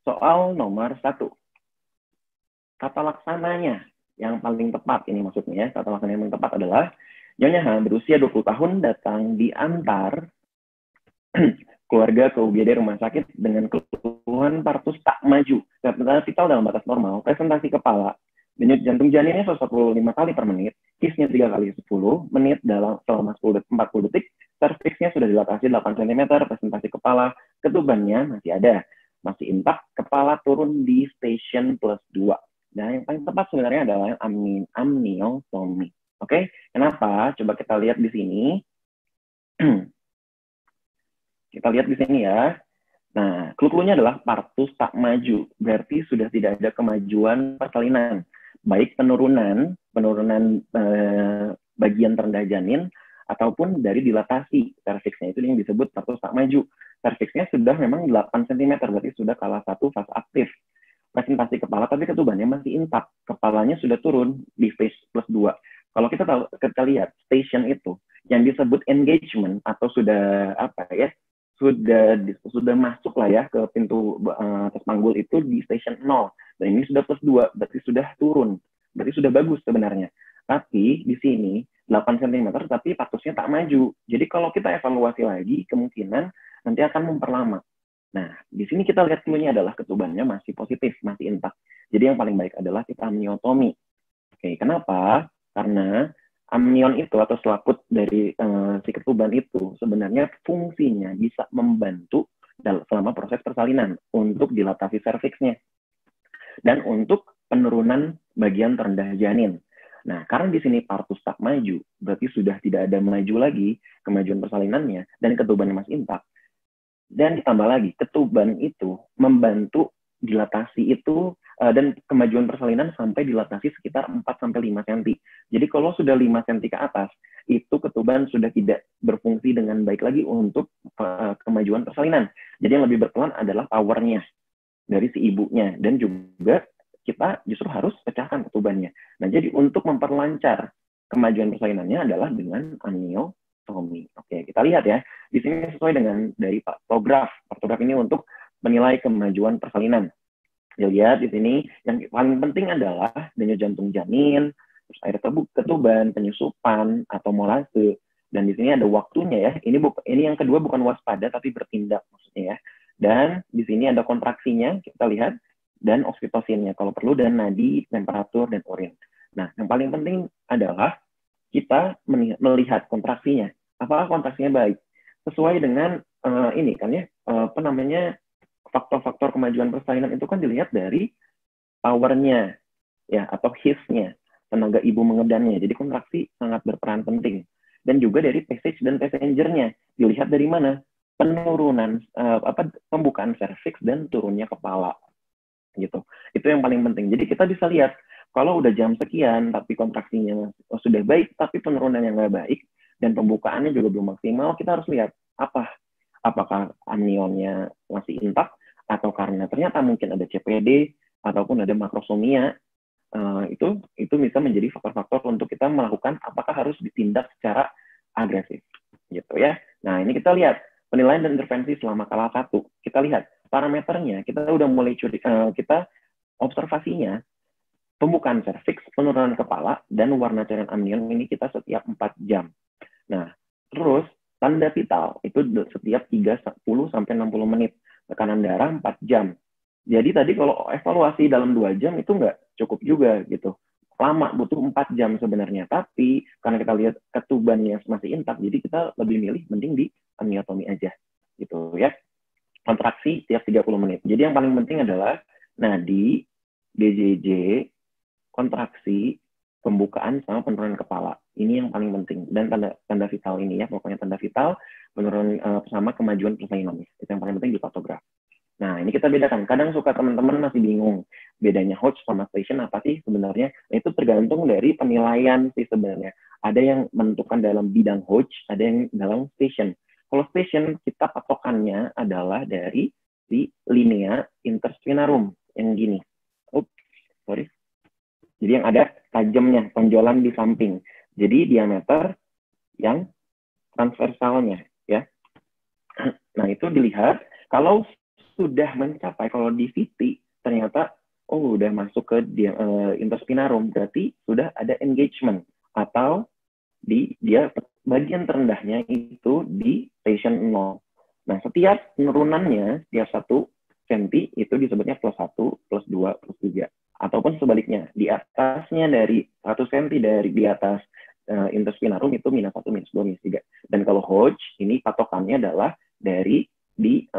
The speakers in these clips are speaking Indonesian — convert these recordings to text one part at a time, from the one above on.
soal nomor 1. Tata laksananya yang paling tepat, ini maksudnya tata laksana yang paling tepat adalah Nyonya H berusia 20 tahun datang diantar keluarga ke UGD rumah sakit dengan keluhan partus tak maju, tanda vital dalam batas normal, presentasi kepala, denyut jantung janinnya 145 kali per menit, kisnya 3 kali 10 menit dalam selama 40 detik, serviksnya sudah dilatasi 8 cm, presentasi kepala, ketubannya masih ada, masih intak, kepala turun di station plus 2. Nah, yang paling tepat sebenarnya adalah amniotomi. Oke, kenapa? Coba kita lihat di sini. Kita lihat di sini ya. Nah, clue-nya adalah partus tak maju. Berarti sudah tidak ada kemajuan persalinan. Baik penurunan bagian terendah janin, ataupun dari dilatasi serviksnya. Itu yang disebut partus tak maju. Serviksnya sudah memang 8 cm, berarti sudah kalah 1 fase aktif. Presentasi kepala, tapi ketubannya masih intak. Kepalanya sudah turun di phase plus 2. Kalau kita lihat station itu, yang disebut engagement, atau sudah sudah masuk lah ya ke pintu atas panggul itu di station 0. Dan ini sudah plus 2, berarti sudah turun. Berarti sudah bagus sebenarnya. Tapi di sini 8 cm, tapi partusnya tak maju. Jadi kalau kita evaluasi lagi, kemungkinan nanti akan memperlama. Nah, di sini kita lihat clue-nya adalah ketubannya masih positif, masih intak. Jadi yang paling baik adalah kita amniotomi. Oke, kenapa? Karena amnion itu atau selaput dari si ketuban itu sebenarnya fungsinya bisa membantu selama proses persalinan untuk dilatasi serviksnya dan untuk penurunan bagian terendah janin. Nah, karena di sini partus tak maju, berarti sudah tidak ada maju lagi kemajuan persalinannya dan ketubannya masih intak. Dan ditambah lagi, ketuban itu membantu dilatasi itu dan kemajuan persalinan sampai dilatasi sekitar 4-5 cm. Jadi kalau sudah 5 cm ke atas, itu ketuban sudah tidak berfungsi dengan baik lagi untuk kemajuan persalinan. Jadi yang lebih berperan adalah powernya dari si ibunya. Dan juga kita justru harus pecahkan ketubannya. Nah, jadi untuk memperlancar kemajuan persalinannya adalah dengan amniotomi. Oke, kita lihat ya. Di sini sesuai dengan dari paktograf. Paktograf ini untuk menilai kemajuan persalinan. Dilihat di sini yang paling penting adalah denyut jantung janin, terus air ketuban, penyusupan atau molase. Dan di sini ada waktunya ya. Ini yang kedua bukan waspada tapi bertindak maksudnya ya. Dan di sini ada kontraksinya, kita lihat, dan oksitosinnya kalau perlu, dan nadi, temperatur, dan urin. Nah, yang paling penting adalah kita melihat kontraksinya. Apakah kontraksinya baik? Sesuai dengan ini kan ya, faktor-faktor kemajuan persalinan itu kan dilihat dari powernya ya atau his-nya, tenaga ibu mengedannya. Jadi kontraksi sangat berperan penting. Dan juga dari passage dan passenger-nya. Dilihat dari mana? Penurunan pembukaan serviks dan turunnya kepala. Gitu. Itu yang paling penting. Jadi kita bisa lihat kalau udah jam sekian tapi kontraksinya sudah baik tapi penurunannya nggak baik dan pembukaannya juga belum maksimal, kita harus lihat apakah amnionnya masih intak atau karena ternyata mungkin ada CPD ataupun ada makrosomia. Itu bisa menjadi faktor-faktor untuk kita melakukan apakah harus ditindak secara agresif gitu ya. Nah, ini kita lihat penilaian dan intervensi selama kala 1. Kita lihat parameternya, kita udah mulai kita observasinya pembukaan serviks, penurunan kepala, dan warna cairan amnion ini kita setiap 4 jam. Nah, terus tanda vital itu setiap 30-60 menit. Tekanan darah 4 jam. Jadi tadi kalau evaluasi dalam 2 jam itu nggak cukup juga gitu. Lama, butuh 4 jam sebenarnya. Tapi karena kita lihat ketubannya masih intak, jadi kita lebih milih mending di amniotomi aja. Gitu ya. Kontraksi tiap 30 menit. Jadi yang paling penting adalah nadi, DJJ, kontraksi, pembukaan, sama penurunan kepala. Ini yang paling penting. Dan tanda vital ini ya, pokoknya tanda vital, penurunan sama kemajuan persalinan. Itu yang paling penting di paktograf. Nah, ini kita bedakan. Kadang suka teman-teman masih bingung. Bedanya Hodge sama station apa sih sebenarnya? Nah, itu tergantung dari penilaian sih sebenarnya. Ada yang menentukan dalam bidang Hodge, ada yang dalam station. Kalau station, kita patokannya adalah dari si linea interspinarum. Yang gini. Sorry. Jadi yang ada tajamnya, tonjolan di samping. Jadi diameter yang transversalnya. Ya. Nah, itu dilihat. Kalau sudah mencapai, kalau di VT ternyata udah masuk ke interspinarum, berarti sudah ada engagement, atau dia bagian terendahnya itu di station 0. Nah, setiap penurunannya, setiap 1 cm itu disebutnya plus 1, plus 2, plus 3. Ataupun sebaliknya, di atasnya dari 1 cm dari di atas interspinarum itu minus 1, minus 2, minus 3. Dan kalau Hodge, ini patokannya adalah dari di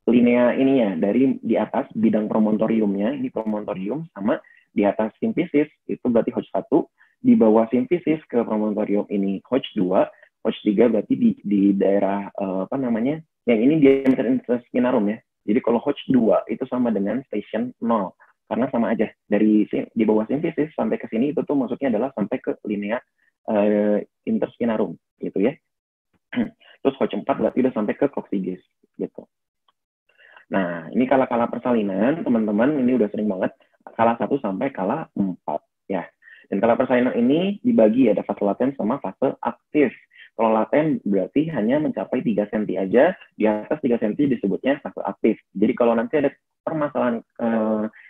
linea ininya, dari di atas bidang promontoriumnya, ini promontorium, sama di atas simfisis, itu berarti Hodge 1, di bawah simfisis ke promontorium ini Hodge 2, Hodge 3 berarti di daerah yang ini diameter interspinarum ya. Jadi kalau Hodge 2 itu sama dengan station 0, karena sama aja, dari di bawah simfisis sampai ke sini itu tuh maksudnya adalah sampai ke linea interspinarum gitu ya. Terus Hodge 4 berarti udah sampai ke coccygeus gitu. Nah, ini kala-kala persalinan, teman-teman, ini udah sering banget, kala 1 sampai kala 4 ya. Dan kala persalinan ini dibagi ada fase laten sama fase aktif. Kalau laten berarti hanya mencapai 3 cm aja, di atas 3 cm disebutnya fase aktif. Jadi kalau nanti ada permasalahan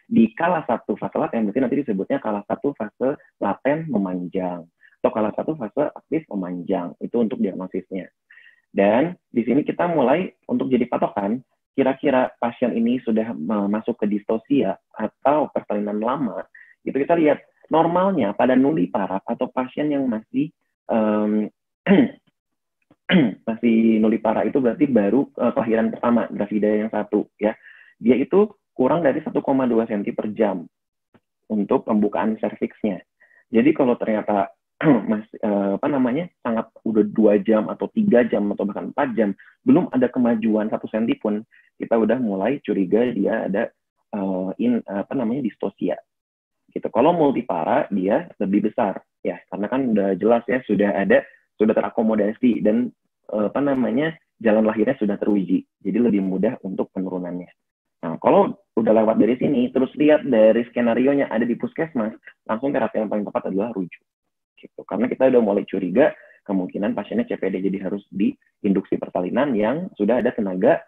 di kala 1 fase laten, berarti nanti disebutnya kala 1 fase laten memanjang. Atau kala 1 fase aktif memanjang. Itu untuk diagnosisnya. Dan di sini kita mulai untuk jadi patokan, kira-kira pasien ini sudah masuk ke distosia atau persalinan lama, itu kita lihat normalnya pada nulliparah atau pasien yang masih masih nulliparah itu berarti baru kelahiran pertama, gravida yang 1 ya. Dia itu kurang dari 1,2 cm per jam untuk pembukaan serviksnya. Jadi kalau ternyata sangat udah 2 jam atau 3 jam atau bahkan 4 jam belum ada kemajuan 1 cm pun, kita udah mulai curiga dia ada distosia gitu. Kalau multipara dia lebih besar ya, karena kan udah jelas ya sudah terakomodasi dan jalan lahirnya sudah teruji, jadi lebih mudah untuk penurunannya. Nah, kalau udah lewat dari sini terus lihat dari skenario-nya ada di puskesmas, langsung terapi yang paling tepat adalah rujuk. Gitu. Karena kita udah mulai curiga kemungkinan pasiennya CPD, jadi harus diinduksi persalinan yang sudah ada tenaga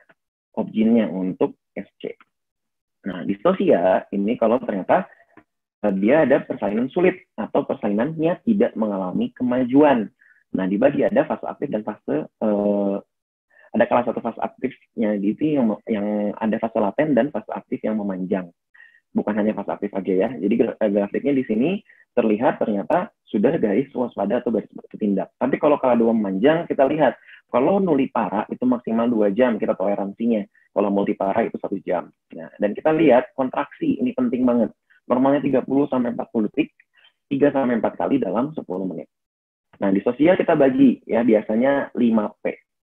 objinnya untuk SC. Nah, distosia ini kalau ternyata dia ada persalinan sulit atau persalinannya tidak mengalami kemajuan. Nah, dibagi ada fase aktif dan fase ada kala 1 fase aktifnya gitu yang ada fase laten dan fase aktif yang memanjang. Bukan hanya fase aktif aja ya. Jadi grafiknya di sini terlihat ternyata sudah garis waspada atau garis bertindak. Tapi kalau kala 2 memanjang, kita lihat kalau nullipara itu maksimal 2 jam kita toleransinya. Kalau multipara itu 1 jam. Nah, dan kita lihat kontraksi ini penting banget. Normalnya 30 sampai 40 detik, 3 sampai 4 kali dalam 10 menit. Nah, di sosial kita bagi ya biasanya 5P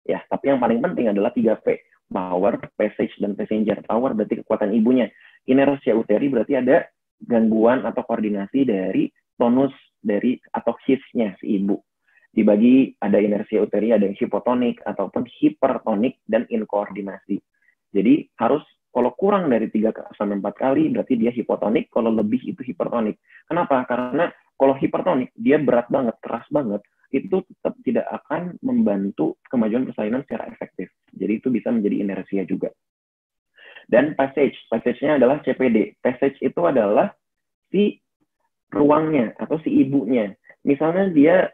ya, tapi yang paling penting adalah 3P. Power, passage, dan passenger. Power berarti kekuatan ibunya. Inersia uteri berarti ada gangguan atau koordinasi dari tonus dari atau his-nya si ibu. Dibagi ada inersia uteri, ada yang hipotonik ataupun hipertonik dan inkoordinasi. Jadi harus kalau kurang dari 3 sampai 4 kali berarti dia hipotonik, kalau lebih itu hipertonik. Kenapa? Karena kalau hipertonik dia berat banget, keras banget, itu tetap tidak akan membantu kemajuan persalinan secara efektif. Jadi itu bisa menjadi inersia juga. Dan passage-nya adalah CPD. Passage itu adalah si ruangnya atau si ibunya. Misalnya dia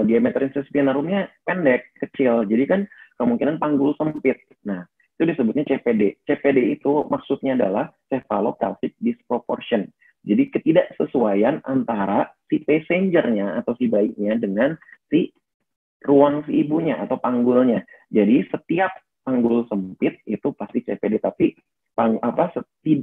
diameter interspinarumnya pendek, kecil. Jadi kan kemungkinan panggul sempit. Nah, itu disebutnya CPD. CPD itu maksudnya adalah cephalopelvic disproportion. Jadi ketidaksesuaian antara si passenger-nya atau si bayinya dengan si ruang si ibunya atau panggulnya. Jadi setiap panggul sempit itu pasti CPD, tapi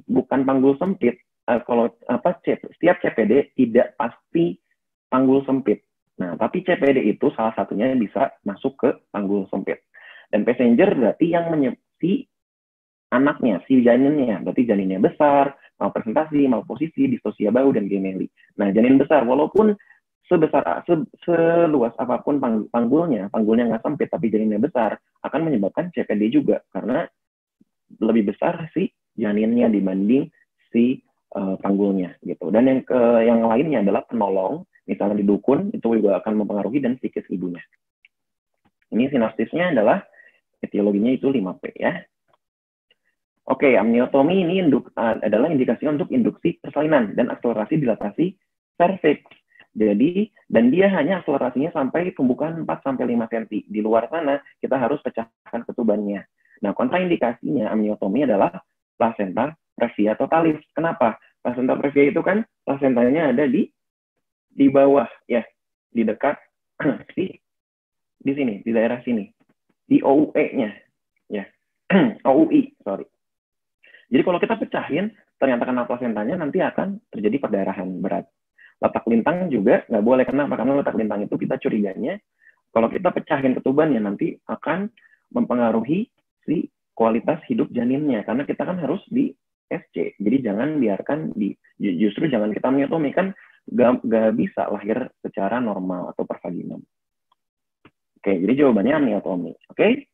bukan panggul sempit. Setiap CPD tidak pasti panggul sempit. Nah, tapi CPD itu salah satunya yang bisa masuk ke panggul sempit. Dan passenger berarti yang si anaknya, si janinnya, berarti janinnya besar, malpresentasi, malposisi, distosia bau, dan gemeli. Nah, janin besar, walaupun seluas apapun panggulnya nggak sempit, tapi janinnya besar, akan menyebabkan CPD juga, karena lebih besar si janinnya dibanding si panggulnya, gitu. Dan yang lainnya adalah penolong, misalnya di dukun, itu juga akan mempengaruhi dan psikis ibunya. Ini sinopsisnya adalah etiologinya itu 5P ya. Oke, amniotomi ini adalah indikasi untuk induksi persalinan dan akselerasi dilatasi serviks. Jadi, dan dia hanya akselerasinya sampai pembukaan 4-5 cm. Di luar sana, kita harus pecahkan ketubannya. Nah, kontraindikasinya amniotomi adalah placenta previa totalis. Kenapa? Placenta previa itu kan placentanya ada di bawah, ya, di dekat di sini, di daerah sini, di OUE-nya, ya, OUI, sorry. Jadi kalau kita pecahin, ternyata kena plasentanya, nanti akan terjadi perdarahan berat. Letak lintang juga nggak boleh. Kenapa? Karena letak lintang itu kita curiganya, kalau kita pecahin ketubannya, nanti akan mempengaruhi si kualitas hidup janinnya. Karena kita kan harus di SC. Jadi jangan biarkan justru jangan kita amniotomi. Kan nggak bisa lahir secara normal atau per vaginam. Oke, jadi jawabannya amniotomi. Oke?